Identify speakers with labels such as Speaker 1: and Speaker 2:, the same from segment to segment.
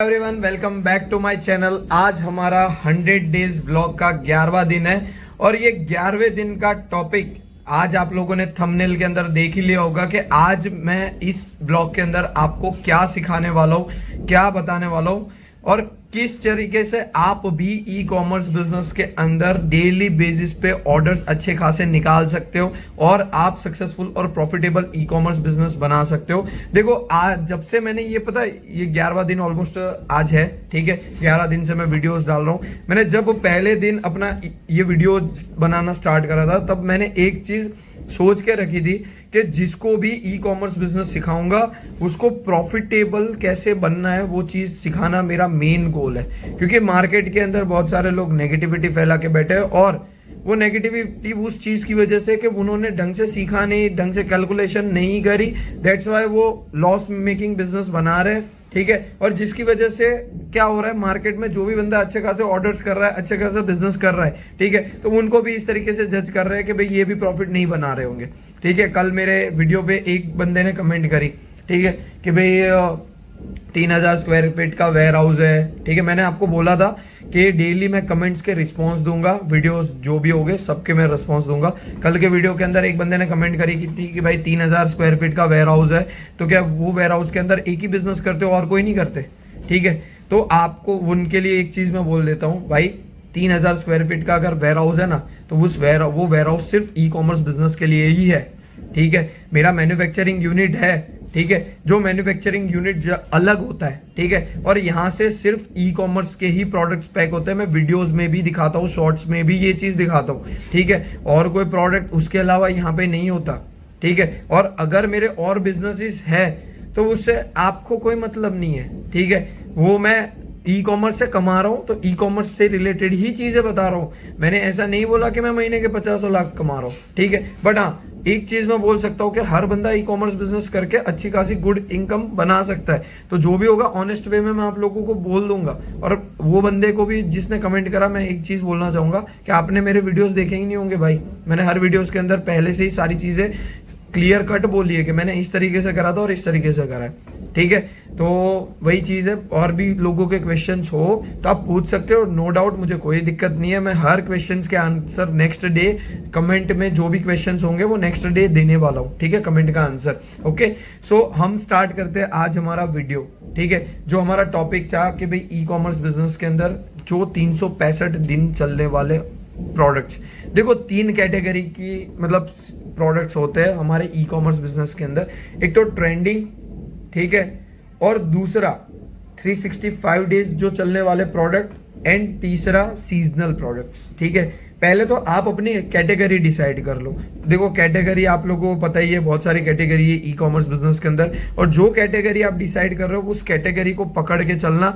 Speaker 1: Everyone welcome back to my channel. आज हमारा 100 days vlog का 11वां दिन है और ये 11वें दिन का टॉपिक आज आप लोगों ने थंबनेल के अंदर देख ही लिया होगा कि आज मैं इस ब्लॉग के अंदर आपको क्या सिखाने वाला हूँ, क्या बताने वाला हूँ और किस तरीके से आप भी ई कॉमर्स बिजनेस के अंदर डेली बेसिस पे ऑर्डर्स अच्छे खासे निकाल सकते हो और आप सक्सेसफुल और प्रॉफिटेबल ई कॉमर्स बिजनेस बना सकते हो। देखो आज जब से मैंने ये पता ये 11वां दिन ऑलमोस्ट आज है, ठीक है, 11 दिन से मैं वीडियोस डाल रहा हूँ। मैंने जब पहले दिन अपना ये वीडियो बनाना स्टार्ट करा था तब मैंने एक चीज सोच के रखी थी कि जिसको भी ई कॉमर्स बिजनेस सिखाऊंगा उसको प्रॉफिटेबल कैसे बनना है वो चीज सिखाना मेरा मेन गोल है। क्योंकि मार्केट के अंदर बहुत सारे लोग नेगेटिविटी फैला के बैठे हैं और वो नेगेटिविटी उस चीज की वजह से कि उन्होंने ढंग से सीखा नहीं, ढंग से कैलकुलेशन नहीं करी, दैट्स वाई वो लॉस मेकिंग बिजनेस बना रहे, ठीक है। और जिसकी वजह से क्या हो रहा है, मार्केट में जो भी बंदा अच्छे खासे ऑर्डर्स कर रहा है, अच्छे खासे बिजनेस कर रहा है, ठीक है, तो उनको भी इस तरीके से जज कर रहे हैं कि भाई ये भी प्रॉफिट नहीं बना रहे होंगे, ठीक है। कल मेरे वीडियो पे एक बंदे ने कमेंट करी, ठीक है, कि भाई 3000 स्क्वायर फीट का वेयर हाउस है, ठीक है। मैंने आपको बोला था कि डेली मैं कमेंट्स के रिस्पांस दूंगा, वीडियोस जो भी होंगे सबके मैं रिस्पांस दूंगा। कल के वीडियो के अंदर एक बंदे ने कमेंट करी थी कि भाई 3000 स्क्वायर फीट का वेयर हाउस है, तो क्या वो वेयर हाउस के अंदर एक ही बिजनेस करते हो और कोई नहीं करते, ठीक है। तो आपको उनके लिए एक चीज मैं बोल देता हूँ, भाई 3000 स्क्वायर फीट का अगर वेयर हाउस है ना तो वो वेयर हाउस सिर्फ ई कॉमर्स बिजनेस के लिए ही है, ठीक है। मेरा मैन्युफैक्चरिंग यूनिट है, ठीक है, जो मैन्युफैक्चरिंग यूनिट अलग होता है, ठीक है, और यहाँ से सिर्फ ई कॉमर्स के ही प्रोडक्ट्स पैक होते हैं। मैं वीडियोस में भी दिखाता हूँ, शॉर्ट्स में भी ये चीज दिखाता हूँ, ठीक है, और कोई प्रोडक्ट उसके अलावा यहाँ पे नहीं होता, ठीक है। और अगर मेरे और बिजनेसेस है तो उससे आपको कोई मतलब नहीं है, ठीक है। वो मैं ई कॉमर्स से कमा रहा हूँ तो ई कॉमर्स से रिलेटेड ही चीजें बता रहा हूँ। मैंने ऐसा नहीं बोला कि मैं महीने के 50 लाख कमा रहा हूँ, ठीक है। बट हाँ, एक चीज मैं बोल सकता हूँ कि हर बंदा ई कॉमर्स बिजनेस करके अच्छी खासी गुड इनकम बना सकता है। तो जो भी होगा ऑनेस्ट वे में मैं आप लोगों को बोल दूंगा। और वो बंदे को भी जिसने कमेंट करा, मैं एक चीज बोलना चाहूंगा कि आपने मेरे वीडियोस देखे ही नहीं होंगे भाई। मैंने हर वीडियोस के अंदर पहले से ही सारी चीजें क्लियर कट बोली है कि मैंने इस तरीके से करा था और इस तरीके से करा है, ठीक है। तो वही चीज है, और भी लोगों के क्वेश्चंस हो तो आप पूछ सकते हो, नो डाउट, मुझे कोई दिक्कत नहीं है। मैं हर क्वेश्चंस के आंसर नेक्स्ट डे कमेंट में जो भी क्वेश्चंस होंगे वो नेक्स्ट डे देने वाला हूँ, ठीक है, कमेंट का आंसर। ओके, सो हम स्टार्ट करते हैं आज हमारा वीडियो, ठीक है। जो हमारा टॉपिक था कि भाई ई कॉमर्स बिजनेस के अंदर जो 365 दिन चलने वाले प्रोडक्ट्स, देखो 3 कैटेगरी की मतलब प्रोडक्ट्स होते हैं हमारे ई कॉमर्स बिजनेस के अंदर। एक तो ट्रेंडिंग, ठीक है, और दूसरा 365 डेज जो चलने वाले प्रोडक्ट, एंड तीसरा सीजनल प्रोडक्ट्स, ठीक है। पहले तो आप अपनी कैटेगरी डिसाइड कर लो। देखो कैटेगरी आप लोगों को पता ही है, बहुत सारी कैटेगरी है ई कॉमर्स बिजनेस के अंदर, और जो कैटेगरी आप डिसाइड कर रहे हो उस कैटेगरी को पकड़ के चलना,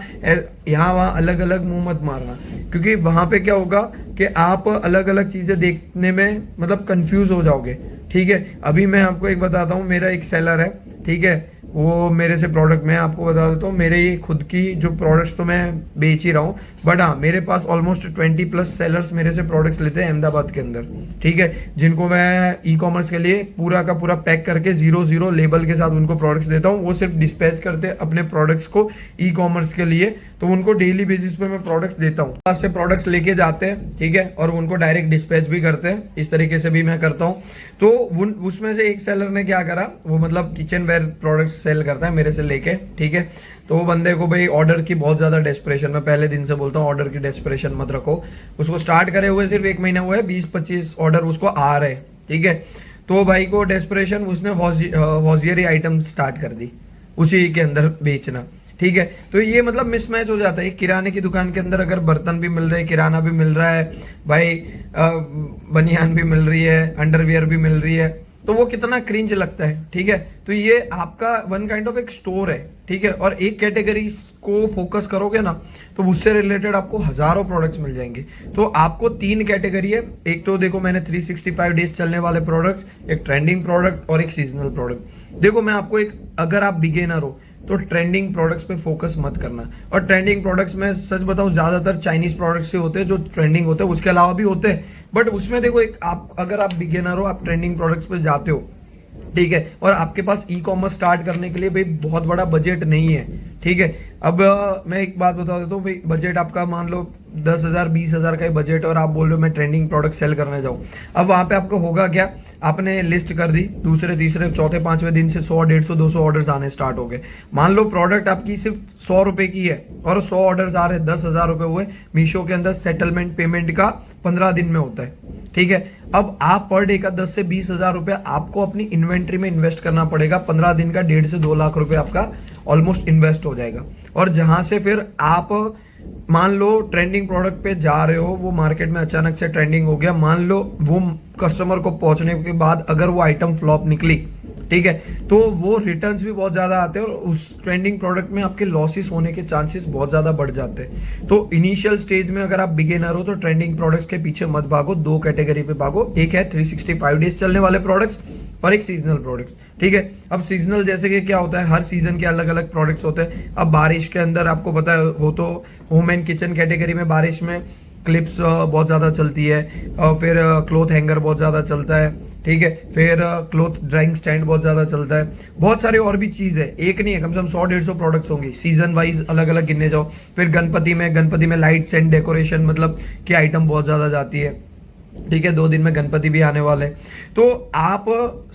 Speaker 1: यहाँ वहाँ अलग अलग मुंह मत मारना। क्योंकि वहां पे क्या होगा कि आप अलग अलग चीजें देखने में मतलब कंफ्यूज हो जाओगे, ठीक है। अभी मैं आपको एक बताता हूँ, मेरा एक सेलर है, ठीक है, वो मेरे से प्रोडक्ट, मैं आपको बता देता हूँ, मेरे ये खुद की जो प्रोडक्ट्स तो मैं बेच ही रहा हूँ, बट हाँ मेरे पास ऑलमोस्ट 20+ सेलर्स मेरे से प्रोडक्ट्स लेते हैं अहमदाबाद के अंदर, ठीक है, जिनको मैं ई कॉमर्स के लिए पूरा का पूरा पैक करके 0 लेबल के साथ उनको प्रोडक्ट्स देता हूँ। वो सिर्फ डिस्पैच करते हैं अपने प्रोडक्ट्स को ई कॉमर्स के लिए, तो उनको डेली बेसिस पे मैं प्रोडक्ट्स देता हूँ। पास से प्रोडक्ट्स लेके जाते हैं, ठीक है, और उनको डायरेक्ट डिस्पैच भी करते हैं, इस तरीके से भी मैं करता हूँ। तो उसमें से एक सेलर ने क्या करा, वो मतलब किचन वेयर प्रोडक्ट्स सेल करता है मेरे से लेके, ठीक है। तो वो बंदे को भाई ऑर्डर की बहुत ज्यादा डेस्परेशन, मैं पहले दिन से बोलता हूँ ऑर्डर की डेस्परेशन मत रखो। उसको स्टार्ट करे हुए सिर्फ 1 महीना हुआ है, 20-25 ऑर्डर उसको आ रहे, ठीक है। तो भाई को डेस्परेशन, उसने हॉजियरी आइटम स्टार्ट कर दी उसी के अंदर बेचना, ठीक है। तो ये मतलब मिसमैच हो जाता है। किराने की दुकान के अंदर अगर बर्तन भी मिल रहे हैं, किराना भी मिल रहा है भाई, बनियान भी मिल रही है, अंडरवियर भी मिल रही है, तो वो कितना क्रिंज लगता है, ठीक है। तो ये आपका वन काइंड ऑफ एक स्टोर है, ठीक है, और एक कैटेगरी को फोकस करोगे ना तो उससे रिलेटेड आपको हजारों प्रोडक्ट्स मिल जाएंगे। तो आपको 3 कैटेगरी है, एक तो देखो मैंने 365 डेज चलने वाले प्रोडक्ट्स, एक ट्रेंडिंग प्रोडक्ट और एक सीजनल प्रोडक्ट। देखो मैं आपको एक, अगर आप बिगिनर हो तो ट्रेंडिंग प्रोडक्ट्स पे फोकस मत करना। और ट्रेंडिंग प्रोडक्ट्स में सच बताऊं ज्यादातर चाइनीज प्रोडक्ट्स ही होते हैं जो ट्रेंडिंग होते हैं, उसके अलावा भी होते हैं, बट उसमें देखो एक आप अगर आप बिगिनर हो, आप ट्रेंडिंग प्रोडक्ट्स पे जाते हो, ठीक है, और आपके पास ई कॉमर्स स्टार्ट करने के लिए भाई बहुत बड़ा बजट नहीं है, ठीक है। अब मैं एक बात बता देता हूँ भाई, बजट आपका मान लो 10,000 20,000 का ही बजट और आप बोल रहे हो मैं ट्रेंडिंग प्रोडक्ट सेल करने जाऊँ। अब वहाँ पे आपको होगा क्या, आपने लिस्ट कर दी, दूसरे तीसरे चौथे पांचवें दिन से 100 150 200 ऑर्डर्स आने स्टार्ट हो गए। मान लो प्रोडक्ट आपकी सिर्फ 100 रुपए की है और 100 ऑर्डर्स आ रहे, 10,000 रुपए हुए। मीशो के अंदर सेटलमेंट पेमेंट का 15 दिन में होता है, ठीक है। अब आप पर डे का 10 से 20,000 रुपए आपको अपनी इन्वेंट्री में इन्वेस्ट करना पड़ेगा। 15 दिन का 1.5 से 2 लाख रुपए आपका ऑलमोस्ट इन्वेस्ट हो जाएगा। और जहां से फिर आप मान लो ट्रेंडिंग प्रोडक्ट पे जा रहे हो, वो मार्केट में अचानक से ट्रेंडिंग हो गया, मान लो वो कस्टमर को पहुंचने के बाद अगर वो आइटम फ्लॉप निकली, ठीक है, तो वो रिटर्न्स भी बहुत ज्यादा आते हैं और उस ट्रेंडिंग प्रोडक्ट में आपके लॉसेस होने के चांसेस बहुत ज्यादा बढ़ जाते हैं। तो इनिशियल स्टेज में अगर आप बिगिनर हो तो ट्रेंडिंग प्रोडक्ट्स के पीछे मत भागो, दो कैटेगरी पे भागो, एक है 365 डेज चलने वाले प्रोडक्ट्स और एक सीजनल प्रोडक्ट्स, ठीक है। अब सीजनल जैसे कि क्या होता है, हर सीजन के अलग अलग प्रोडक्ट्स होते हैं। अब बारिश के अंदर आपको पता है हो तो होम एंड किचन कैटेगरी में बारिश में क्लिप्स बहुत ज्यादा चलती है, और फिर क्लॉथ हैंगर बहुत ज्यादा चलता है, ठीक है। फिर क्लॉथ ड्राइंग स्टैंड बहुत ज्यादा चलता है, बहुत सारी और भी चीज है, एक नहीं है, कम से कम 100-150 प्रोडक्ट्स होंगे सीजन वाइज अलग अलग गिनने जाओ। फिर गणपति में लाइट्स एंड डेकोरेशन मतलब की आइटम बहुत ज्यादा जाती है, ठीक है। 2 दिन में गणपति भी आने वाले। तो आप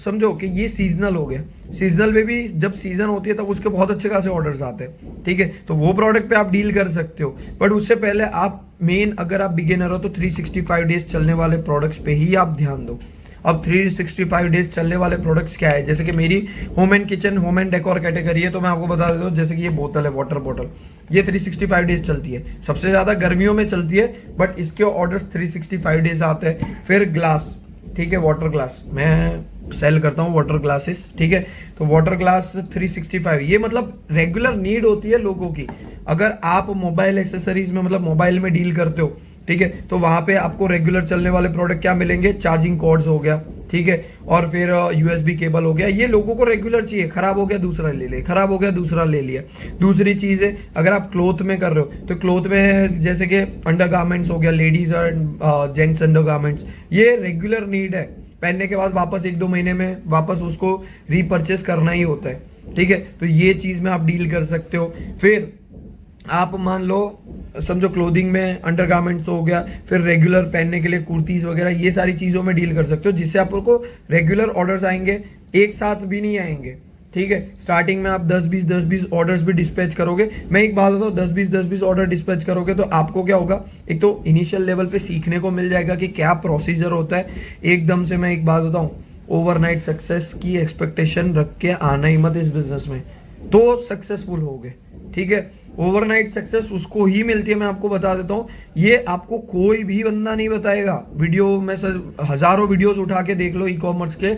Speaker 1: समझो कि ये सीजनल हो गया। सीजनल में भी जब सीजन होती है तब उसके बहुत अच्छे खासे ऑर्डर्स आते हैं, ठीक है। तो वो प्रोडक्ट पे आप डील कर सकते हो, बट उससे पहले आप मेन अगर आप बिगिनर हो तो 365 डेज चलने वाले प्रोडक्ट्स पे ही आप ध्यान दो। अब 365 डेज चलने वाले प्रोडक्ट्स क्या है, जैसे कि मेरी home and kitchen home and decor category है, तो मैं आपको बता देता हूँ, जैसे कि ये बोतल है, वाटर बोतल, ये 365 डेज चलती है, सबसे ज्यादा गर्मियों में चलती है, बट इसके ऑर्डर्स 365 डेज आते हैं। फिर ग्लास, ठीक है, वाटर ग्लास मैं सेल करता हूँ, वाटर ग्लासेस, ठीक है। तो वाटर ग्लास 365, ये मतलब रेगुलर नीड होती है लोगों की। अगर आप मोबाइल एसेसरीज में मतलब मोबाइल में डील करते हो, ठीक है, तो वहां पे आपको रेगुलर चलने वाले प्रोडक्ट क्या मिलेंगे, चार्जिंग कॉर्ड्स हो गया, ठीक है, और फिर यूएसबी केबल हो गया, ये लोगों को रेगुलर चाहिए। खराब हो गया दूसरा ले ले, खराब हो गया दूसरा ले लिया। दूसरी चीज है, अगर आप क्लोथ में कर रहे हो तो क्लोथ में जैसे कि अंडर गारमेंट्स हो गया, लेडीज और जेंट्स अंडर गारमेंट्स, ये रेगुलर नीड है, पहनने के बाद वापस 1-2 महीने में वापस उसको रीपर्चेस करना ही होता है, ठीक है। तो ये चीज में आप डील कर सकते हो। फिर आप मान लो समझो क्लोथिंग में अंडरगारमेंट्स तो हो गया, फिर रेगुलर पहनने के लिए कुर्तीज वगैरह, ये सारी चीजों में डील कर सकते हो, जिससे आपको रेगुलर ऑर्डर्स आएंगे, एक साथ भी नहीं आएंगे, ठीक है। स्टार्टिंग में आप 10-20 ऑर्डर्स भी डिस्पैच करोगे। मैं एक बात बताऊं, 10-20 ऑर्डर डिस्पैच करोगे तो आपको क्या होगा, एक तो इनिशियल लेवल पे सीखने को मिल जाएगा कि क्या प्रोसीजर होता है। एकदम से मैं एक बात बताऊं, ओवरनाइट सक्सेस की एक्सपेक्टेशन रख के आना ही मत इस बिजनेस में, तो सक्सेसफुल हो गए, ठीक है। ओवरनाइट सक्सेस उसको ही मिलती है, मैं आपको बता देता हूँ, ये आपको कोई भी बंदा नहीं बताएगा। वीडियो में हजारों वीडियोस उठा के देख लो ई कॉमर्स के,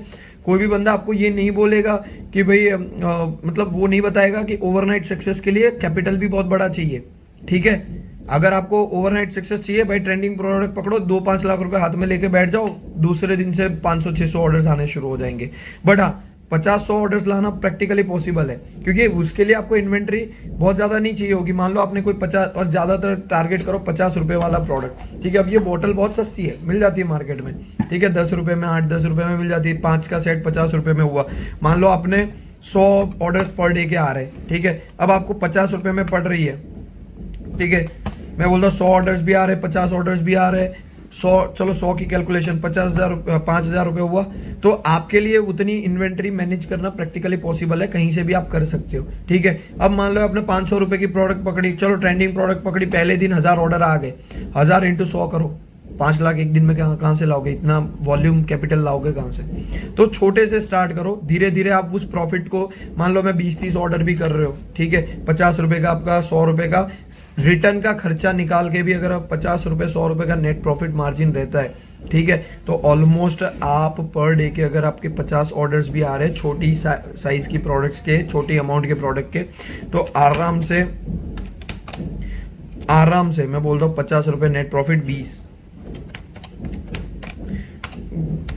Speaker 1: कोई भी बंदा आपको ये नहीं बोलेगा कि भाई मतलब वो नहीं बताएगा कि ओवरनाइट सक्सेस के लिए कैपिटल भी बहुत बड़ा चाहिए, ठीक है। अगर आपको ओवरनाइट सक्सेस चाहिए भाई, ट्रेंडिंग प्रोडक्ट पकड़ो, 2-5 लाख रुपए हाथ में लेके बैठ जाओ, दूसरे दिन से 500-600 ऑर्डर्स आने शुरू हो जाएंगे। बट हाँ, 50-100 ऑर्डर्स लाना प्रैक्टिकली पॉसिबल है, क्योंकि उसके लिए आपको इन्वेंट्री बहुत ज्यादा नहीं चाहिए होगी। मान लो आपने कोई 50 और ज्यादातर टारगेट करो 50 रुपए वाला प्रोडक्ट, ठीक है। अब ये बोतल बहुत सस्ती है, मिल जाती है मार्केट में, ठीक है, 10 रुपए में, 8-10 रुपए में मिल जाती है। 5 का सेट 50 रुपए में हुआ। मान लो आपने 100 ऑर्डर्स पर डे के आ रहे, ठीक है, अब आपको 50 रुपए में पड़ रही है, ठीक है। मैं बोलता हूँ 100 ऑर्डर्स भी आ रहे, 50 ऑर्डर्स भी आ रहे, 100, चलो 100 की कैलकुलेशन 5,000 रुपए हुआ, तो आपके लिए उतनी इन्वेंट्री मैनेज करना प्रैक्टिकली पॉसिबल है, कहीं से भी आप कर सकते हो, ठीक है। अब मान लो आपने 500 रुपए की प्रोडक्ट पकड़ी, चलो ट्रेंडिंग प्रोडक्ट पकड़ी, पहले दिन 1000 ऑर्डर आ गए, 1000 इंटू 100 करो, 5 लाख एक दिन में कहाँ से लाओगे, इतना वॉल्यूम कैपिटल लाओगे कहाँ से। तो छोटे से स्टार्ट करो, धीरे धीरे आप उस प्रॉफिट को, मान लो मैं 20-30 ऑर्डर भी कर रहे हो, ठीक है, 50 रुपए का आपका, 100 रुपए का रिटर्न का खर्चा निकाल के भी अगर आप 50 रुपए 100 रुपए का नेट प्रॉफिट मार्जिन रहता है, ठीक है, तो ऑलमोस्ट आप पर डे के अगर आपके 50 ऑर्डर्स भी आ रहे हैं छोटी साइज की प्रोडक्ट्स के, छोटी अमाउंट के प्रोडक्ट के, तो आराम से मैं बोल रहा हूँ 50 रुपए नेट प्रॉफिट 20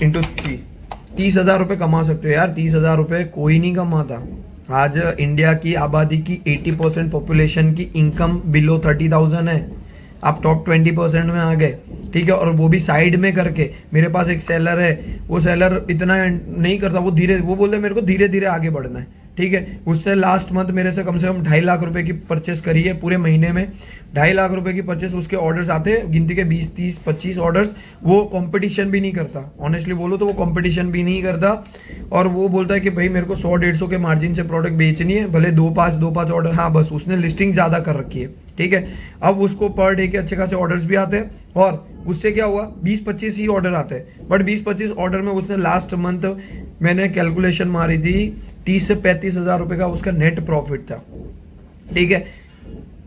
Speaker 1: इंटू 30,000 रुपए कमा सकते हो यार। 30,000 रुपए कोई नहीं कमाता। आज इंडिया की आबादी की 80% पॉपुलेशन की इनकम बिलो 30,000 है, आप टॉप 20% में आ गए, ठीक है, और वो भी साइड में करके। मेरे पास एक सेलर है, वो सेलर इतना नहीं करता, वो बोलते मेरे को धीरे धीरे आगे बढ़ना है, ठीक है, उसने लास्ट मंथ मेरे से कम 2.5 लाख रुपए की परचेस करी है पूरे महीने में। 2.5 लाख रुपए की परचेस, उसके ऑर्डर्स आते हैं गिनती के 20 30 25 ऑर्डर्स। वो कंपटीशन भी नहीं करता, ऑनेस्टली बोलो तो वो कंपटीशन भी नहीं करता। और वो बोलता है कि भाई मेरे को 100-150 के मार्जिन से प्रोडक्ट बेचनी है, भले 2-5 ऑर्डर, हाँ बस उसने लिस्टिंग ज्यादा कर रखी है, ठीक है। अब उसको पर डे के अच्छे खासे ऑर्डर्स भी आते हैं, और उससे क्या हुआ 20-25 ही ऑर्डर आते हैं, बट 20-25 ऑर्डर में उसने लास्ट मंथ मैंने कैलकुलेशन मारी थी 30 से 35 हजार रुपए का उसका नेट प्रॉफिट था, ठीक है।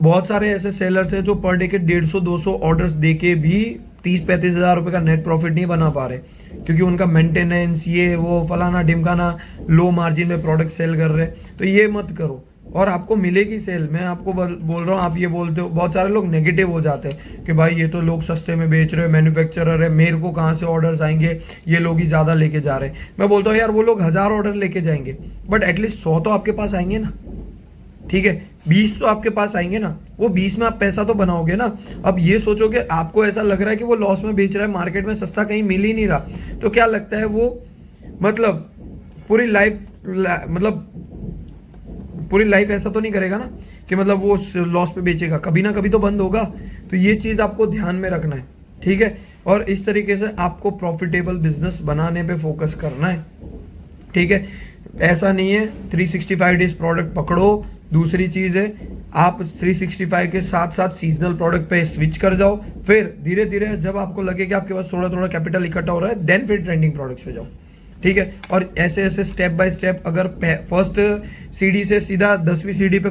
Speaker 1: बहुत सारे ऐसे सेलर्स हैं जो पर डे के 150-200 ऑर्डर्स देके भी 30-35 हजार रुपए का नेट प्रॉफिट नहीं बना पा रहे, क्योंकि उनका मेंटेनेंस ये वो फलाना ढिमकाना, लो मार्जिन में प्रोडक्ट सेल कर रहे हैं। तो ये मत करो, और आपको मिलेगी सेल। मैं आपको बोल रहा हूँ, आप ये बोलते हो, बहुत सारे लोग नेगेटिव हो जाते हैं कि भाई ये तो लोग सस्ते में बेच रहे हैं, मैन्युफैक्चरर है, मेरे को कहाँ से ऑर्डर्स आएंगे, ये लोग ही ज्यादा लेके जा रहे हैं। मैं बोलता हूँ यार वो लोग 1000 ऑर्डर लेके जाएंगे, बट एटलीस्ट 100 तो आपके पास आएंगे ना, ठीक है। 20 तो आपके पास आएंगे ना, वो 20 में आप पैसा तो बनाओगे ना। अब ये सोचोगे, आपको ऐसा लग रहा है कि वो लॉस में बेच रहा है, मार्केट में सस्ता कहीं मिल ही नहीं रहा, तो क्या लगता है वो मतलब पूरी लाइफ ऐसा तो नहीं करेगा ना कि मतलब वो लॉस पे बेचेगा, कभी ना कभी तो बंद होगा। तो ये चीज आपको ध्यान में रखना है, ठीक है। और इस तरीके से आपको प्रॉफिटेबल बिजनेस बनाने पे फोकस करना है, ठीक है। ऐसा नहीं है 365 डेज प्रोडक्ट पकड़ो। दूसरी चीज है, आप 365 के साथ साथ सीजनल प्रोडक्ट पे स्विच कर जाओ, फिर धीरे धीरे जब आपको लगे कि आपके पास थोड़ा थोड़ा कैपिटल इकट्ठा हो रहा है, देन फिर ट्रेंडिंग प्रोडक्ट्स पे जाओ, ठीक है। और ऐसे ऐसे स्टेप बाय स्टेप, अगर फर्स्ट सीढ़ी से सीधा 10वीं सीढ़ी पे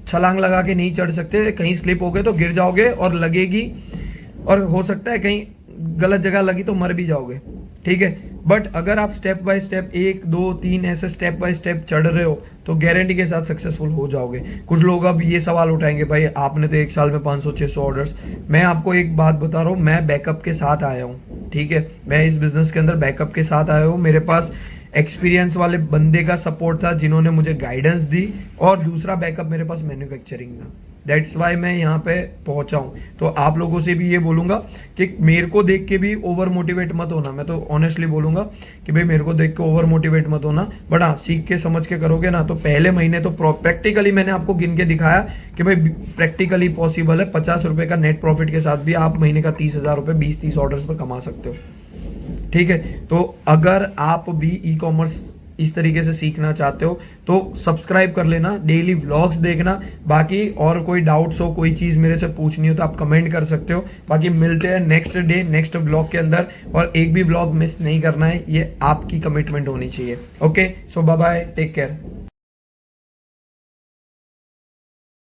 Speaker 1: छलांग लगा के नहीं चढ़ सकते, कहीं स्लिप हो गए तो गिर जाओगे और लगेगी, और हो सकता है कहीं गलत जगह लगी तो मर भी जाओगे, ठीक है। बट अगर आप स्टेप बाय स्टेप 1 2 3 ऐसे स्टेप बाय स्टेप चढ़ रहे हो तो गारंटी के साथ सक्सेसफुल हो जाओगे। कुछ लोग अब ये सवाल उठाएंगे, भाई आपने तो एक साल में 500-600 ऑर्डर्स। मैं आपको एक बात बता रहा हूँ, मैं बैकअप के साथ आया हूँ, ठीक है। मैं इस बिजनेस के अंदर बैकअप के साथ आया हूँ। मेरे पास एक्सपीरियंस वाले बंदे का सपोर्ट था जिन्होंने मुझे गाइडेंस दी, और दूसरा बैकअप मेरे पास मैन्युफैक्चरिंग था। दैट्स वाई मैं यहाँ पे पहुंचा हूँ। तो आप लोगों से भी ये बोलूंगा कि मेरे को देख के भी ओवर मोटिवेट मत होना। मैं तो ऑनेस्टली बोलूंगा कि भाई मेरे को देख के ओवर मोटिवेट मत होना, बट हाँ सीख के समझ के करोगे ना तो पहले महीने तो प्रैक्टिकली मैंने आपको गिन के दिखाया कि भाई प्रैक्टिकली पॉसिबल है। 50 रुपए का नेट प्रॉफिट के साथ भी आप महीने का 30,000 रुपए 20-30 ऑर्डर्स पर कमा सकते हो, ठीक है। तो अगर आप भी ई कॉमर्स इस तरीके से सीखना चाहते हो तो सब्सक्राइब कर लेना, डेली व्लॉग्स देखना। बाकी और कोई डाउट्स हो, कोई चीज मेरे से पूछनी हो तो आप कमेंट कर सकते हो। बाकी मिलते हैं नेक्स्ट डे नेक्स्ट व्लॉग के अंदर, और एक भी व्लॉग मिस नहीं करना है, ये आपकी कमिटमेंट होनी चाहिए। ओके, सो बाय बाय, टेक केयर।